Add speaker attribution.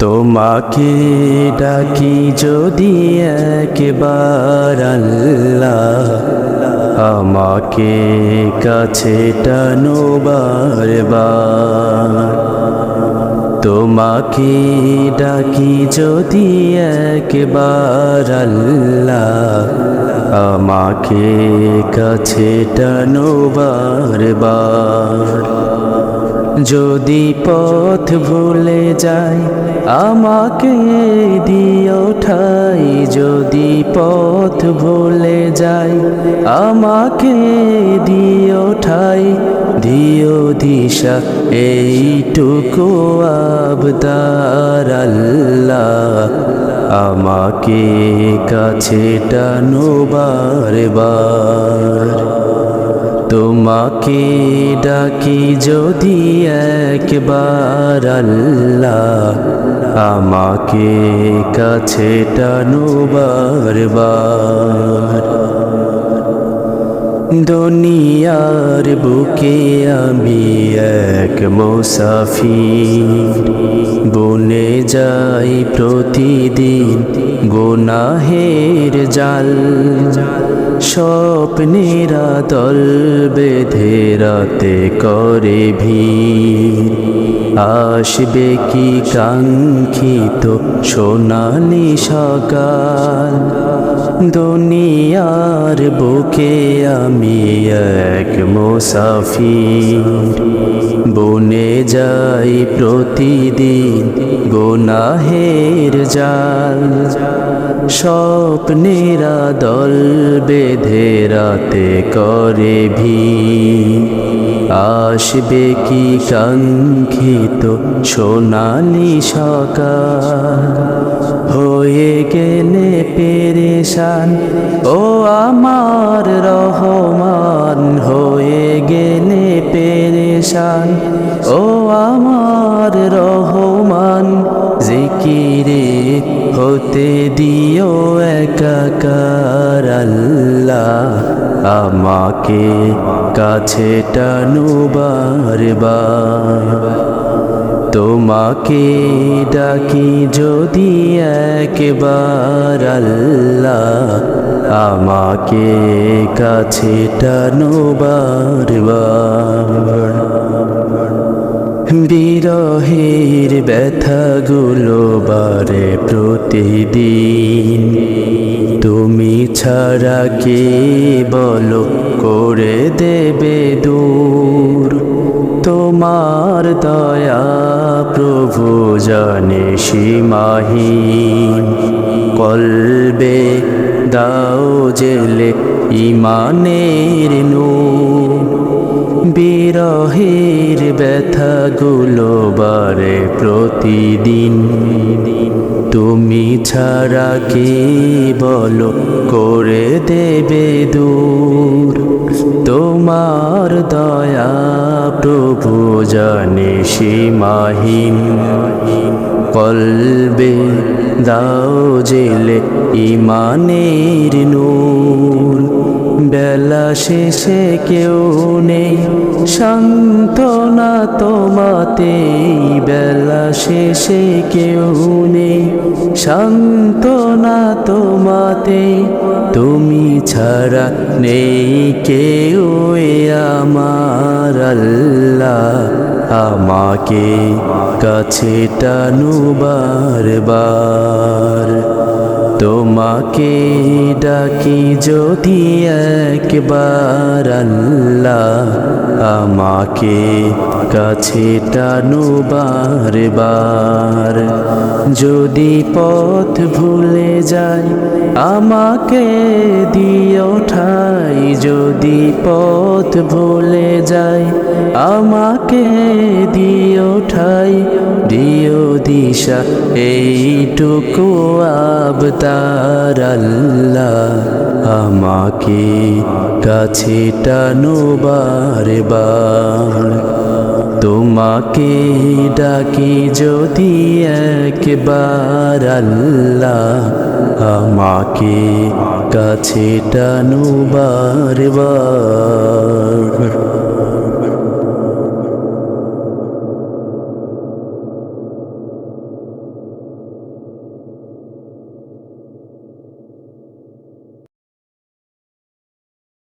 Speaker 1: তোমাকে ডাকি যদি একবার আল্লাহ, আমাকে কাছে টানো বারবার। তোমাকে ডাকি যদি একবার আল্লাহ, আমাকে কাছে টানো বারবার। যদি পথ ভুলে যাই আমাকে দিও ঠাই, যদি পথ ভুলে যাই আমাকে দিও ঠাই। দিও দিশা এইটুকু আবদার আল্লাহ, আমাকে কাছে টানো বারবার। তোমাকে ডাকি যদি একবার আল্লাহ, আমাকে কাছে টানো বারবার। দুনিয়ার বুকে আমি এক মুসাফির, বনে যাই প্রতিদিন গুনাহের জাল। স্বপ্নেরা দল বেঁধে রাতে করে ভিড়, আসবে কি কাঙ্ক্ষিত সোনালি সকাল। দুনিয়ার বুকে আমি এক মুসাফির, বনে যাই প্রতিদিন গুনাহের জাল। স্বপ্নেরা দল বেঁধে রাতে করে ভিড়, আসবে কি কাঙ্ক্ষিত সোনালি সকাল। হয়ে গেলে পেরেশান ও আমার রহমান, হয়ে গেলে পেরেশান ও আমার রহমান। জিকিরে হতে দিও একাকার আল্লাহ, আমাকে কাছে টানো বারবার। তোমাকে ডাকি যদি একবার আল্লাহ, আমাকে কাছে টানো বারবার। বিরহের ব্যথাগুলো বারে প্রতিদিন, তুমি ছাড়া কে বলো করে দেবে দূর। তোমার দয়া প্রভু জানে সীমাহীন, কলবে দাও জেলে ইমানের নূর। বিরহের ব্যথাগুলো বারে প্রতিদিন, তুমি ছাড়া কে বলো করে দেবে দূর। তোমার দয়া প্রভু জানে সীমাহীন, কলবে দাও জেলে ইমানের নূর। বেলা শেষে কেউ নেই সান্ত্বনা তোমাতে, বেলা শেষে কেউ নেই সান্ত্বনা তোমাতে। তুমি ছাড়া নেই কেউ আমার আল্লাহ, আমাকে কাছে টানো বারবার। তোমাকে ডাকি যদি একবার আল্লাহ, আমাকে কাছে টানো বারবার। যদি পথ ভুলে যাই আমাকে দিও ঠাই, যদি পথ ভুলে যাই আমাকে দিও ঠাই। দিও দিশা এইটুকু আবদার আল্লাহ, আমাকে কাছে টানো বারবার। তোমাকে ডাকি যদি একবার আল্লাহ, আমাকে কাছে টানো বারবার।